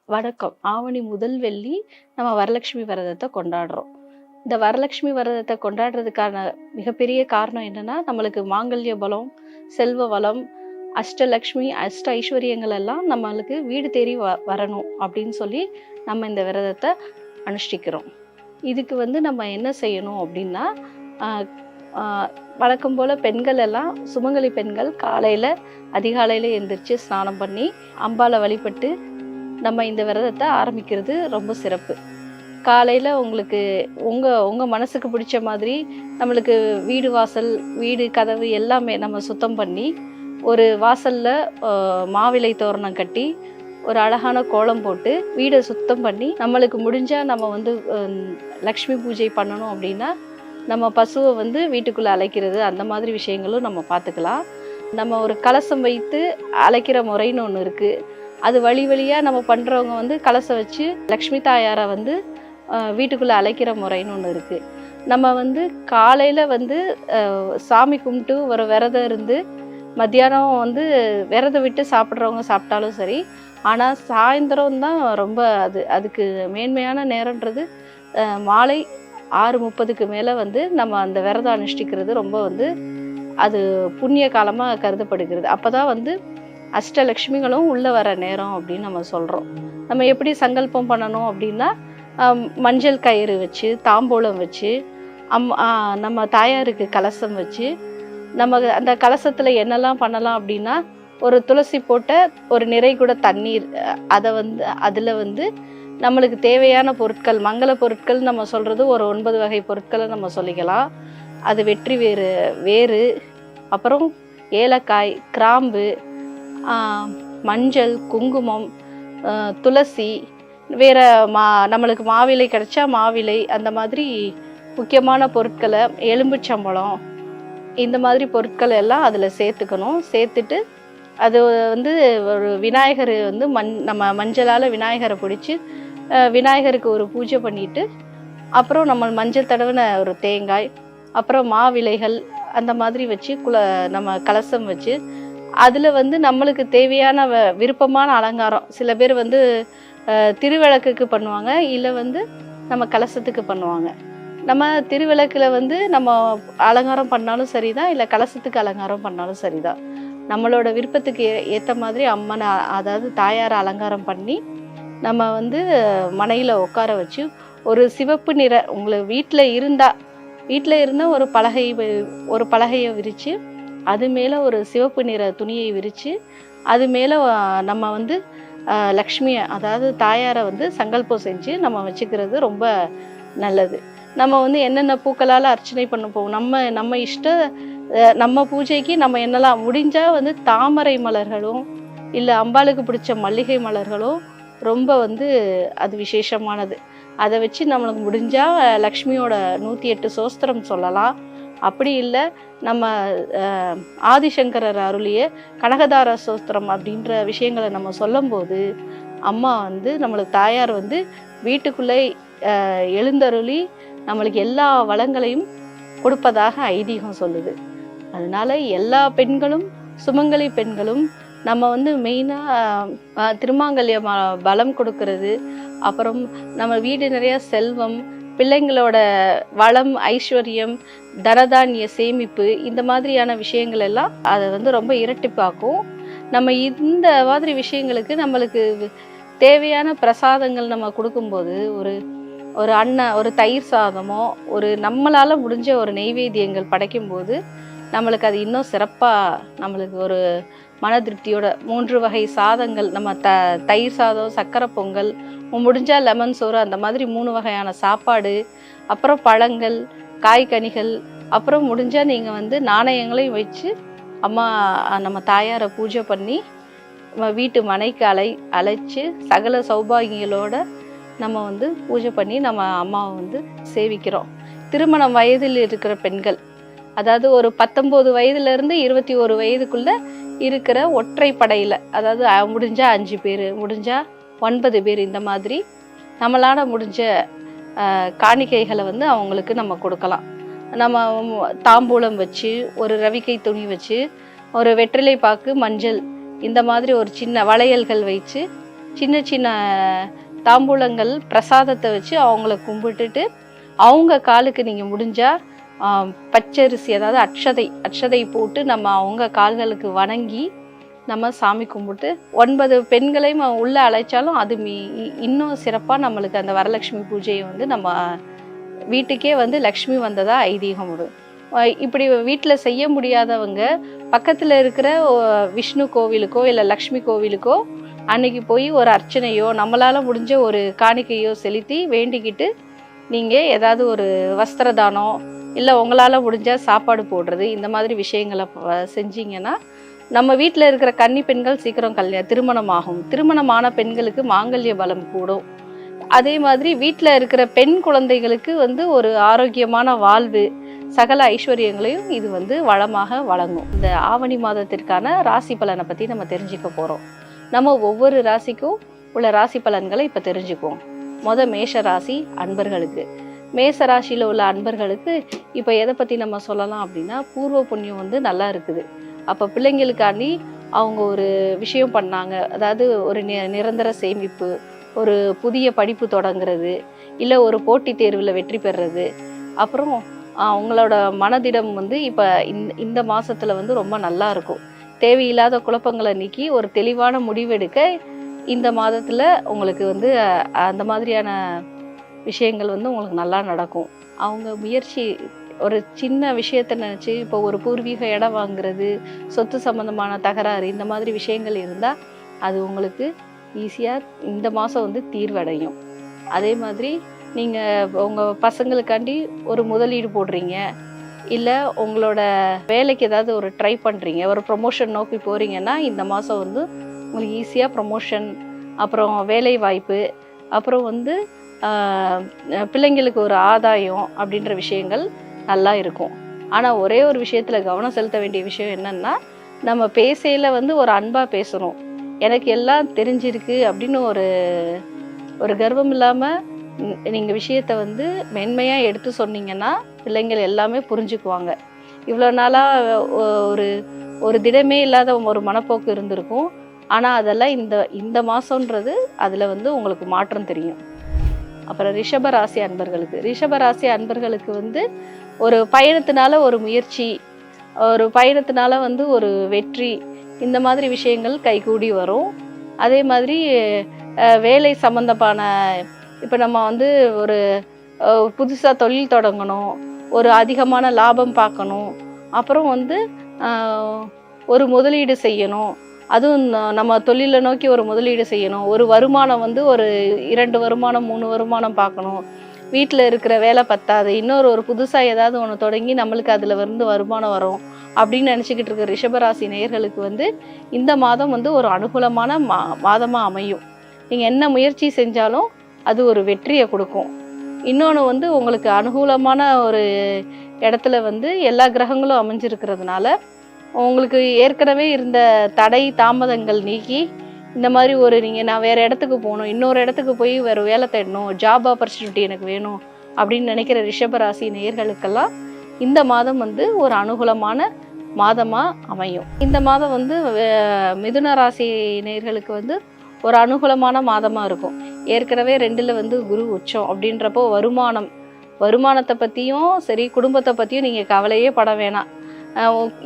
வணக்கம். ஆவணி முதல் வெள்ளி நம்ம வரலட்சுமி விரதத்தை கொண்டாடுறோம். இந்த வரலட்சுமி விரதத்தை கொண்டாடுறதுக்கான மிகப்பெரிய காரணம் என்னன்னா, நம்மளுக்கு மாங்கல்ய பலம், செல்வ வளம், அஷ்டலக்ஷ்மி, அஷ்ட ஐஸ்வர்யங்கள் எல்லாம் நம்மளுக்கு வீடு தேடி வரணும் அப்படின்னு சொல்லி நம்ம இந்த விரதத்தை அனுஷ்டிக்கிறோம். இதுக்கு நம்ம என்ன செய்யணும் அப்படின்னா, ஆஹ் ஆஹ் வழக்கம் போல பெண்கள் எல்லாம் சுமங்கலி பெண்கள் காலையில அதிகாலையில எந்திரிச்சு ஸ்நானம் பண்ணி அம்பாளை வழிபட்டு நம்ம இந்த விரதத்தை ஆரம்பிக்கிறது ரொம்ப சிறப்பு. காலையில் உங்களுக்கு உங்கள் மனசுக்கு பிடிச்ச மாதிரி நம்மளுக்கு வீடு வாசல், வீடு கதவு எல்லாமே நம்ம சுத்தம் பண்ணி, ஒரு வாசலில் மாவிலை தோரணம் கட்டி, ஒரு அழகான கோலம் போட்டு வீடை சுத்தம் பண்ணி, நம்மளுக்கு முடிஞ்சால் நம்ம லக்ஷ்மி பூஜை பண்ணணும் அப்படின்னா நம்ம பசுவை வீட்டுக்குள்ளே அழைக்கிறது, அந்த மாதிரி விஷயங்களும் நம்ம பார்த்துக்கலாம். நம்ம ஒரு கலசம் வைத்து அழைக்கிற முறைன்னு ஒன்று இருக்குது. அது வழியாக நம்ம பண்ணுறவங்க கலசம் வச்சு லக்ஷ்மி தாயாரை வீட்டுக்குள்ளே அழைக்கிற முறைன்னு ஒன்று இருக்குது. நம்ம காலையில் சாமி கும்பிட்டு ஒரு விரதம் இருந்து மத்தியானம் விரதம் விட்டு சாப்பிட்றவங்க சாப்பிட்டாலும் சரி. ஆனால் சாயந்தரம் தான் ரொம்ப அதுக்கு மேன்மையான நேரன்றது மாலை 6:30க்கு மேலே நம்ம அந்த விரதம் அனுஷ்டிக்கிறது ரொம்ப அது புண்ணிய காலமாக கருதப்படுகிறது. அப்போ தான் அஷ்டலக்ஷ்மிகளும் உள்ளே வர நேரம் அப்படின்னு நம்ம சொல்கிறோம். நம்ம எப்படி சங்கல்பம் பண்ணணும் அப்படின்னா, மஞ்சள் கயிறு வச்சு, தாம்பூலம் வச்சு, நம்ம தாயாருக்கு கலசம் வச்சு, நம்ம அந்த கலசத்தில் என்னெல்லாம் பண்ணலாம் அப்படின்னா, ஒரு துளசி போட்ட ஒரு நிறை கூட தண்ணீர், அதை அதில் நம்மளுக்கு தேவையான பொருட்கள், மங்கள பொருட்கள் நம்ம சொல்கிறது ஒரு 9 வகை பொருட்களை நம்ம சொல்லிக்கலாம். அது வெற்றி வேறு, அப்புறம் ஏலக்காய், கிராம்பு, மஞ்சள், குங்குமம், துளசி, வேறு நம்மளுக்கு மாவிலை கிடைச்சா மாவிலை, அந்த மாதிரி முக்கியமான பொருட்களை, எலும்புச்சம்பழம், இந்த மாதிரி பொருட்கள் எல்லாம் அதில் சேர்த்துக்கணும். சேர்த்துட்டு அது ஒரு விநாயகர் நம்ம மஞ்சளால் விநாயகரை பிடிச்சி விநாயகருக்கு ஒரு பூஜை பண்ணிட்டு, அப்புறம் நம்ம மஞ்சள் தடவின ஒரு தேங்காய், அப்புறம் மாவிலைகள் அந்த மாதிரி வச்சு நம்ம கலசம் வச்சு, அதில் நம்மளுக்கு தேவையான விருப்பமான அலங்காரம், சில பேர் திருவிளக்குக்கு பண்ணுவாங்க, இல்லை நம்ம கலசத்துக்கு பண்ணுவாங்க. நம்ம திருவிளக்கில் நம்ம அலங்காரம் பண்ணாலும் சரிதான், இல்லை கலசத்துக்கு அலங்காரம் பண்ணாலும் சரிதான். நம்மளோட விருப்பத்துக்கு ஏற்ற மாதிரி அம்மனை, அதாவது தாயாரை அலங்காரம் பண்ணி நம்ம மனையில் உட்கார வச்சு, ஒரு சிவப்பு நிற உங்களுக்கு வீட்டில் இருந்தால் ஒரு பலகையை விரித்து, அது மேலே ஒரு சிவப்பு நிற துணியை விரித்து, அது மேலே நம்ம லக்ஷ்மியை, அதாவது தாயாரை சங்கல்பம் செஞ்சு நம்ம வச்சுக்கிறது ரொம்ப நல்லது. நம்ம என்னென்ன பூக்களால் அர்ச்சனை பண்ண போவோம், நம்ம நம்ம பூஜைக்கு நம்ம என்னெல்லாம் முடிஞ்சால் தாமரை மலர்களும், இல்லை அம்பாளுக்கு பிடிச்ச மல்லிகை மலர்களும் ரொம்ப அது விசேஷமானது. அதை வச்சு நம்மளுக்கு முடிஞ்சால் லக்ஷ்மியோட 108 சோஸ்திரம் சொல்லலாம். அப்படி இல்லை, நம்ம ஆதிசங்கரர் அருளிய கனகதார சோஸ்திரம் அப்படின்ற விஷயங்களை நம்ம சொல்லும்போது, அம்மா நம்மளுக்கு தாயார் வீட்டுக்குள்ளே எழுந்தருளி நம்மளுக்கு எல்லா வளங்களையும் கொடுப்பதாக ஐதீகம் சொல்லுது. அதனால எல்லா பெண்களும், சுமங்கலி பெண்களும் நம்ம மெயினாக திருமாங்கல்ய பலம் கொடுக்கறது, அப்புறம் நம்ம வீடு நிறைய செல்வம், பிள்ளைங்களோட வளம், ஐஸ்வர்யம், தனதானிய சேமிப்பு, இந்த மாதிரியான விஷயங்கள் எல்லாம் அதை ரொம்ப இரட்டிப்பாக்கும். நம்ம இந்த மாதிரி விஷயங்களுக்கு நம்மளுக்கு தேவையான பிரசாதங்கள் நம்ம கொடுக்கும்போது, ஒரு ஒரு தயிர் சாதமோ, ஒரு நம்மளால் முடிஞ்ச ஒரு நெய்வேத்தியங்கள் படைக்கும்போது நம்மளுக்கு அது இன்னும் சிறப்பாக, நம்மளுக்கு ஒரு மன திருப்தியோட 3 வகை சாதங்கள், நம்ம தயிர் சாதம், சக்கரை பொங்கல், முடிஞ்சால் லெமன் சோறு, அந்த மாதிரி 3 வகையான சாப்பாடு, அப்புறம் பழங்கள், காய்கனிகள், அப்புறம் முடிஞ்சால் நீங்கள் நாணயங்களையும் வச்சு அம்மா நம்ம தாயாரை பூஜை பண்ணி வீட்டு மனைக்கு அழைச்சி சகல சௌபாகியங்களோட நம்ம பூஜை பண்ணி நம்ம அம்மாவை சேவிக்கிறோம். திருமணம் வயதில் இருக்கிற பெண்கள், அதாவது ஒரு 19 வயதுலேருந்து 21 வயதுக்குள்ளே இருக்கிற ஒற்றை படையில், அதாவது முடிஞ்சால் 5 பேர், முடிஞ்சால் 9 பேர், இந்த மாதிரி நம்மளால் முடிஞ்ச காணிக்கைகளை அவங்களுக்கு நம்ம கொடுக்கலாம். நம்ம தாம்பூலம் வச்சு, ஒரு ரவிக்கை துணி வச்சு, ஒரு வெற்றிலை பாக்கு, மஞ்சள், இந்த மாதிரி ஒரு சின்ன வளையல்கள் வச்சு சின்ன சின்ன தாம்பூலங்கள் பிரசாதத்தை வச்சு அவங்கள கும்பிட்டுட்டு அவங்க காலுக்கு நீங்கள் முடிஞ்சால் பச்சரிசி அதாவது அட்சதை போட்டு நம்ம அவங்க கால்களுக்கு வணங்கி நம்ம சாமி கும்பிட்டு 9 பெண்களையும் உள்ளே அழைச்சாலும் அது இன்னும் சிறப்பாக நம்மளுக்கு அந்த வரலட்சுமி பூஜையை வந்து நம்ம வீட்டுக்கே வந்து லக்ஷ்மி வந்ததா ஐதீகம் வரும். இப்படி வீட்டில் செய்ய முடியாதவங்க பக்கத்தில் இருக்கிற விஷ்ணு கோவிலுக்கோ இல்லை லக்ஷ்மி கோவிலுக்கோ அன்னைக்கு போய் ஒரு அர்ச்சனையோ நம்மளால் முடிஞ்ச ஒரு காணிக்கையோ செலுத்தி வேண்டிக்கிட்டு நீங்கள் ஏதாவது ஒரு வஸ்திரதானம் இல்லை உங்களால் முடிஞ்சால் சாப்பாடு போடுறது இந்த மாதிரி விஷயங்களை செஞ்சீங்கன்னா நம்ம வீட்டில் இருக்கிற கன்னி பெண்கள் சீக்கிரம் திருமணமாகும். திருமணமான பெண்களுக்கு மாங்கல்ய பலம் கூடும். அதே மாதிரி வீட்டில் இருக்கிற பெண் குழந்தைகளுக்கு வந்து ஒரு ஆரோக்கியமான வாழ்வு சகல ஐஸ்வர்யங்களையும் இது வந்து வளமாக வழங்கும். இந்த ஆவணி மாதத்திற்கான ராசி பலனை பற்றி நம்ம தெரிஞ்சுக்க போகிறோம். நம்ம ஒவ்வொரு ராசிக்கும் உள்ள ராசி பலன்களை இப்போ தெரிஞ்சுக்குவோம். மேஷ ராசி அன்பர்களுக்கு, மேச ராசியில் உள்ள அன்பர்களுக்கு இப்போ எதை பற்றி நம்ம சொல்லலாம் அப்படின்னா, பூர்வ புண்ணியம் வந்து நல்லா இருக்குது. அப்போ பிள்ளைங்களுக்காண்டி அவங்க ஒரு விஷயம் பண்ணாங்க, அதாவது ஒரு நிரந்தர சேமிப்பு, ஒரு புதிய படிப்பு தொடங்குறது, இல்லை ஒரு போட்டித் தேர்வில் வெற்றி பெறுறது, அப்புறம் அவங்களோட மனதிடம் வந்து இப்போ இந்த மாதத்தில் வந்து ரொம்ப நல்லா இருக்கும். தேவையில்லாத குழப்பங்களை நீக்கி ஒரு தெளிவான முடிவெடுக்க இந்த மாதத்தில் உங்களுக்கு வந்து அந்த மாதிரியான விஷயங்கள் வந்து உங்களுக்கு நல்லா நடக்கும். அவங்க முயற்சி ஒரு சின்ன விஷயத்தை நினச்சி இப்போ ஒரு பூர்வீக இடம் வாங்குறது, சொத்து சம்மந்தமான தகராறு இந்த மாதிரி விஷயங்கள் இருந்தால் அது உங்களுக்கு ஈஸியாக இந்த மாதம் வந்து தீர்வடையும். அதே மாதிரி நீங்கள் உங்கள் பசங்களுக்காண்டி ஒரு முதலீடு போடுறீங்க, இல்லை உங்களோட வேலைக்கு ஏதாவது ஒரு ட்ரை பண்ணுறீங்க, ஒரு ப்ரொமோஷன் நோக்கி போகிறீங்கன்னா இந்த மாதம் வந்து உங்களுக்கு ஈஸியாக ப்ரொமோஷன், அப்புறம் வேலை வாய்ப்பு, அப்புறம் வந்து பிள்ளைங்களுக்கு ஒரு ஆதாயம் அப்படின்ற விஷயங்கள் நல்லா இருக்கும். ஆனால் ஒரே ஒரு விஷயத்தில் கவனம் செலுத்த வேண்டிய விஷயம் என்னென்னா, நம்ம பேசையில் வந்து ஒரு அன்பாக பேசணும். எனக்கு எல்லாம் தெரிஞ்சிருக்கு அப்படின்னு ஒரு கர்வம் இல்லாமல் நீங்கள் விஷயத்தை வந்து மென்மையாக எடுத்து சொன்னீங்கன்னா பிள்ளைங்கள் எல்லாமே புரிஞ்சுக்குவாங்க. இவ்வளோ நாளாக ஒரு திடமே இல்லாத ஒரு மனப்போக்கு இருந்திருக்கும். ஆனால் அதெல்லாம் இந்த மாதன்றது அதில் வந்து உங்களுக்கு மாற்றம் தெரியும். அப்புறம் ரிஷபராசி அன்பர்களுக்கு வந்து ஒரு பயணத்தினால ஒரு முயற்சி, ஒரு பயணத்தினால வந்து ஒரு வெற்றி, இந்த மாதிரி விஷயங்கள் கைகூடி வரும். அதே மாதிரி வேலை சம்மந்தமான இப்போ நம்ம வந்து ஒரு புதுசாக தொழில் தொடங்கணும், ஒரு அதிகமான லாபம் பார்க்கணும், அப்புறம் வந்து ஒரு முதலீடு செய்யணும், அதுவும் நம்ம தொழிலை நோக்கி ஒரு முதலீடு செய்யணும், ஒரு வருமானம் வந்து ஒரு 2 வருமானம் 3 வருமானம் பார்க்கணும், வீட்டில் இருக்கிற வேலை பத்தாது, ஒரு புதுசாக ஏதாவது ஒன்று தொடங்கி நம்மளுக்கு அதில் வந்து வருமானம் வரும் அப்படின்னு நினச்சிக்கிட்டு இருக்க ரிஷபராசி நேயர்களுக்கு வந்து இந்த மாதம் வந்து ஒரு அனுகூலமான மாதமாக அமையும். நீங்கள் என்ன முயற்சி செஞ்சாலும் அது ஒரு வெற்றியை கொடுக்கும். இன்னொன்று வந்து உங்களுக்கு அனுகூலமான ஒரு இடத்துல வந்து எல்லா கிரகங்களும் அமைஞ்சிருக்கிறதுனால உங்களுக்கு ஏற்கனவே இருந்த தடை தாமதங்கள் நீக்கி இந்த மாதிரி நான் வேறு இடத்துக்கு போகணும், இன்னொரு இடத்துக்கு போய் வேறு வேலை தேடணும், ஜாப் ஆப்பர்ச்சுனிட்டி எனக்கு வேணும் அப்படின்னு நினைக்கிற ரிஷபராசி நேயர்களுக்கெல்லாம் இந்த மாதம் வந்து ஒரு அனுகூலமான மாதமாக அமையும். இந்த மாதம் வந்து மிதுன ராசி நேயர்களுக்கு வந்து ஒரு அனுகூலமான மாதமாக இருக்கும். ஏற்கனவே 2ல் வந்து குரு உச்சம் அப்படின்றப்போ வருமானத்தை பற்றியும் சரி, குடும்பத்தை பற்றியும் நீங்கள் கவலையே பட வேணாம்.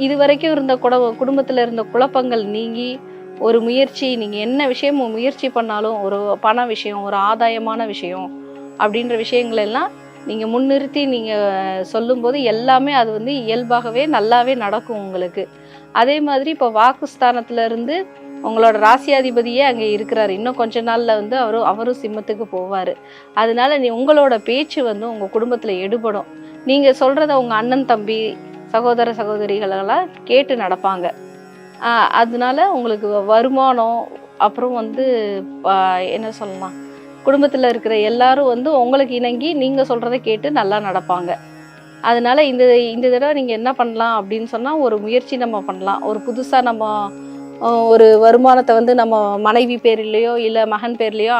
இது வரைக்கும் இருந்த குடும்பத்தில் இருந்த குழப்பங்கள் நீங்கி ஒரு முயற்சி, நீங்கள் என்ன விஷயம் முயற்சி பண்ணாலும் ஒரு பண விஷயம், ஒரு ஆதாயமான விஷயம் அப்படின்ற விஷயங்கள் எல்லாம் நீங்கள் முன்னிறுத்தி நீங்கள் சொல்லும்போது எல்லாமே அது வந்து இயல்பாகவே நல்லாவே நடக்கும் உங்களுக்கு. அதே மாதிரி இப்போ வாக்குஸ்தானத்துலேருந்து உங்களோட ராசியாதிபதியே அங்கே இருக்கிறார். இன்னும் கொஞ்ச நாளில் வந்து அவரும் சிம்மத்துக்கு போவார். அதனால உங்களோட பேச்சு வந்து உங்கள் குடும்பத்தில் எடுபடும். நீங்கள் சொல்கிறத உங்கள் அண்ணன் தம்பி சகோதர சகோதரிகளெல்லாம் கேட்டு நடப்பாங்க. அதனால உங்களுக்கு வருமானம், அப்புறம் வந்து என்ன சொல்லலாம், குடும்பத்தில் இருக்கிற எல்லாரும் வந்து உங்களுக்கு இணங்கி நீங்கள் சொல்கிறத கேட்டு நல்லா நடப்பாங்க. அதனால இந்த தடவை நீங்கள் என்ன பண்ணலாம் அப்படின்னு சொன்னால், ஒரு முயற்சி நம்ம பண்ணலாம். ஒரு புதுசாக நம்ம ஒரு வருமானத்தை வந்து நம்ம மனைவி பேர்லேயோ இல்லை மகன் பேர்லேயோ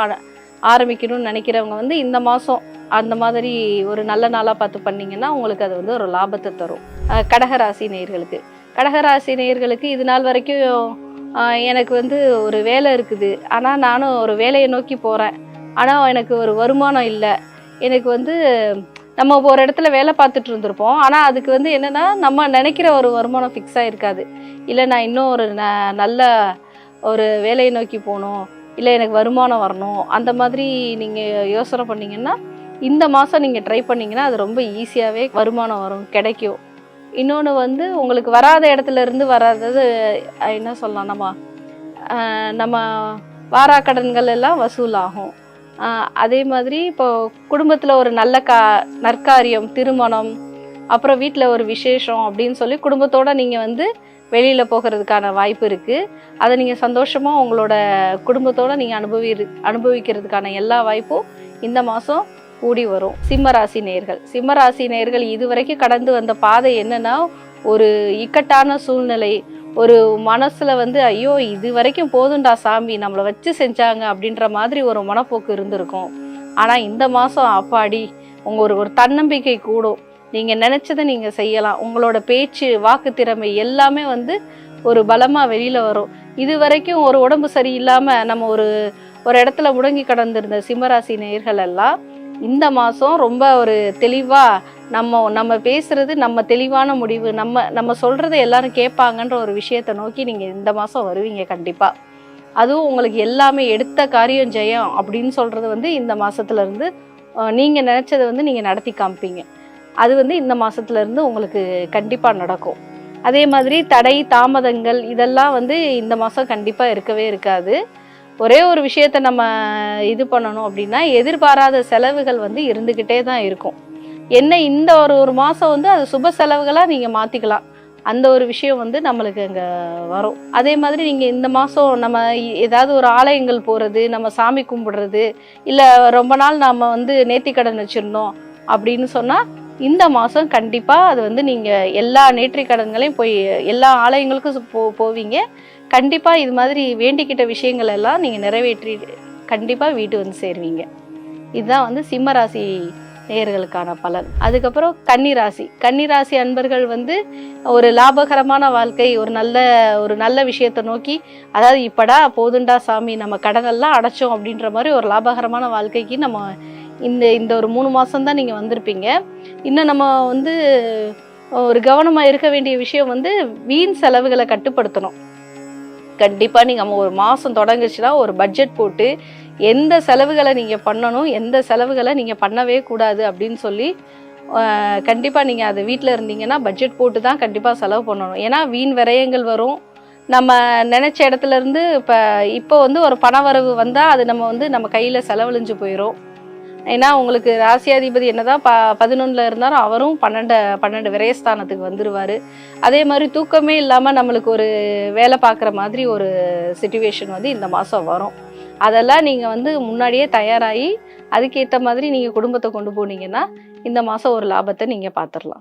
ஆரம்பிக்கணும்னு நினைக்கிறவங்க வந்து இந்த மாதம் அந்த மாதிரி ஒரு நல்ல நாளாக பார்த்து பண்ணிங்கன்னா உங்களுக்கு அது வந்து ஒரு லாபத்தை தரும். கடகராசி நேயர்களுக்கு இது நாள் வரைக்கும் எனக்கு வந்து ஒரு வேலை இருக்குது. ஆனா நானும் ஒரு வேலைய நோக்கி போறேன். ஆனா எனக்கு ஒரு வருமானம் இல்ல. எனக்கு வந்து நம்ம ஒரு இடத்துல வேலை பார்த்துட்டு இருந்திருப்போம். ஆனா அதுக்கு வந்து என்னன்னா, நம்ம நெனைக்கிற ஒரு வருமானம் ஃபிக்ஸ் ஆயிருக்காது. இல்ல நான் இன்னும் ஒரு நல்ல ஒரு வேலைய நோக்கி போணும். இல்ல எனக்கு வருமானம் வரணும். அந்த மாதிரி நீங்க யோசனை பண்ணீங்கன்னா, இந்த மாசம் நீங்க ட்ரை பண்ணீங்கன்னா, அது ரொம்ப ஈஸியாவே வருமானம் வரும், கிடைக்கும். இன்னொன்னு வந்து உங்களுக்கு வராத இடத்துல இருந்து வராதது என்ன சொல்லலாம் நம்ம வாராக்கடன்கள் எல்லாம் வசூலாகும். அதே மாதிரி இப்போ குடும்பத்துல ஒரு நல்ல நற்காரியம், திருமணம், அப்புறம் வீட்ல ஒரு விசேஷம் அப்படின்னு சொல்லி குடும்பத்தோட நீங்க வந்து வெளியில போகிறதுக்கான வாய்ப்பு இருக்கு. அதை நீங்க சந்தோஷமா உங்களோட குடும்பத்தோட நீங்க அனுபவிக்கிறதுக்கான எல்லா வாய்ப்பும் இந்த மாசம் கூடி வரும். சிம்மராசி நேயர்கள் இதுவரைக்கும் கடந்து வந்த பாதை என்னன்னா, ஒரு இக்கட்டான சூழ்நிலை, ஒரு மனசுல வந்து ஐயோ இது வரைக்கும் போதும்டா சாமி நம்மளை வச்சு செஞ்சாங்க அப்படின்ற மாதிரி ஒரு மனப்போக்கு இருந்திருக்கும். ஆனா இந்த மாசம் அப்பாடி உங்க ஒரு தன்னம்பிக்கை கூடும். நீங்க நினைச்சதை நீங்க செய்யலாம். உங்களோட பேச்சு, வாக்கு திறமை எல்லாமே வந்து ஒரு பலமா வெளியில வரும். இது வரைக்கும் ஒரு உடம்பு சரியில்லாம நம்ம ஒரு இடத்துல முடங்கி கடந்திருந்த சிம்மராசி நேயர்கள் எல்லாம் இந்த மாசம் ரொம்ப ஒரு தெளிவா நம்ம பேசுறது, நம்ம தெளிவான முடிவு, நம்ம சொல்றதை எல்லாரும் கேட்பாங்கன்ற ஒரு விஷயத்தை நோக்கி நீங்க இந்த மாசம் வருவீங்க கண்டிப்பா. அதுவும் உங்களுக்கு எல்லாமே எடுத்த காரியம் ஜெயம் அப்படின்னு சொல்றது வந்து இந்த மாசத்துல இருந்து நீங்க நினைச்சதை வந்து நீங்க நடத்தி காமிப்பீங்க. அது வந்து இந்த மாசத்துல இருந்து உங்களுக்கு கண்டிப்பா நடக்கும். அதே மாதிரி தடை, தாமதங்கள் இதெல்லாம் வந்து இந்த மாசம் கண்டிப்பா இருக்கவே இருக்காது. ஒரே ஒரு விஷயத்த நம்ம இது பண்ணணும் அப்படின்னா, எதிர்பாராத செலவுகள் வந்து இருந்துகிட்டே தான் இருக்கும். என்ன இந்த ஒரு மாசம் வந்து அது சுப செலவுகளா நீங்க மாத்திக்கலாம். அந்த ஒரு விஷயம் வந்து நம்மளுக்கு அங்க வரும். அதே மாதிரி நீங்க இந்த மாசம் நம்ம ஏதாவது ஒரு ஆலயங்கள் போறது, நம்ம சாமி கும்பிடுறது, இல்ல ரொம்ப நாள் நாம வந்து நேர்த்திக்கடன் வச்சிருந்தோம் அப்படின்னு சொன்னா, இந்த மாசம் கண்டிப்பா அது வந்து நீங்க எல்லா நேர்த்திக்கடன்களையும் போய் எல்லா ஆலயங்களுக்கும் போவீங்க. கண்டிப்பா இது மாதிரி வேண்டிக்கிட்ட விஷயங்கள் எல்லாம் நீங்க நிறைவேற்றி கண்டிப்பா வீட்டு வந்து சேருவீங்க. இதுதான் வந்து சிம்மராசி நேயர்களுக்கான பலன். அதுக்கப்புறம் கன்னிராசி அன்பர்கள் வந்து ஒரு லாபகரமான வாழ்க்கை, ஒரு நல்ல விஷயத்தை நோக்கி, அதாவது இப்படா போதுண்டா சாமி நம்ம கடனெல்லாம் அடைச்சோம் அப்படின்ற மாதிரி ஒரு லாபகரமான வாழ்க்கைக்கு நம்ம இந்த ஒரு 3 மாசம் தான் நீங்க வந்திருப்பீங்க. இன்னும் நம்ம வந்து ஒரு கவனமா இருக்க வேண்டிய விஷயம் வந்து வீண் செலவுகளை கட்டுப்படுத்தணும். கண்டிப்பா நீங்க ஒரு மாசம் தொடங்குச்சுன்னா ஒரு பட்ஜெட் போட்டு எந்த செலவுகளை நீங்க பண்ணணும், எந்த செலவுகளை நீங்க பண்ணவே கூடாது அப்படின்னு சொல்லி கண்டிப்பா நீங்க அது வீட்டில் இருந்தீங்கன்னா பட்ஜெட் போட்டு தான் கண்டிப்பா செலவு பண்ணணும். ஏன்னா வீண் விரயங்கள் வரும். நம்ம நினைச்ச இடத்துல இருந்து இப்போ வந்து ஒரு பணவரவு வந்தா அது நம்ம கையில செலவழிஞ்சு போயிடும். ஏன்னா உங்களுக்கு ராசியாதிபதி என்னதான் 11ல் இருந்தாலும் அவரும் 12 விரயஸ்தானத்துக்கு வந்துருவாரு. அதே மாதிரி தூக்கமே இல்லாம நம்மளுக்கு ஒரு வேலை பார்க்குற மாதிரி ஒரு சிச்சுவேஷன் வந்து இந்த மாசம் வரும். அதெல்லாம் நீங்க வந்து முன்னாடியே தயாராகி அதுக்கேற்ற மாதிரி நீங்க குடும்பத்தை கொண்டு போனீங்கன்னா இந்த மாசம் ஒரு லாபத்தை நீங்க பார்த்துடலாம்.